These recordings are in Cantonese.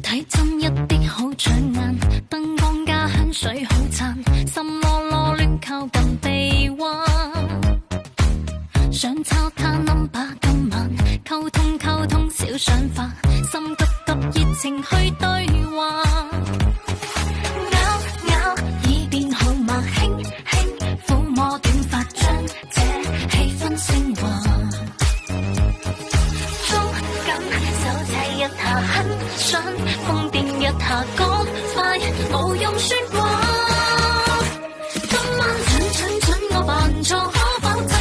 睇真一啲好搶眼，燈光加香水好讚，心囉囉亂靠近臂彎，想抄他 number 今晚，溝通小想法，心急急熱情去對話，咬耳邊好嗎？輕輕撫摸短髮，將這氣氛升華，捉緊手掣一下，很想瘋癲一下，趕快無用説話，今晚蠢我扮錯，可否親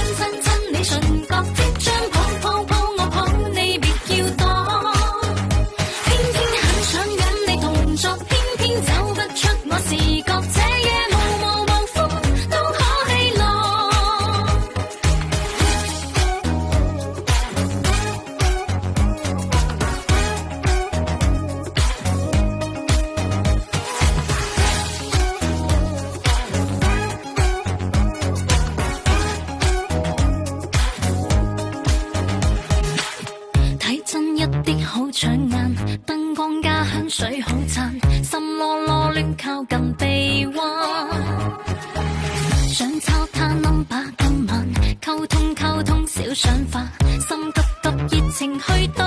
你唇角，即將抱我抱你別要躲，偏很想跟你動作，偏走不出我視覺，這夜無風都可起落，睇真一啲好搶眼，燈光加香水好讚，心囉囉亂靠近臂彎，想抄他 number 今晚，溝通小想法，心急急熱情去對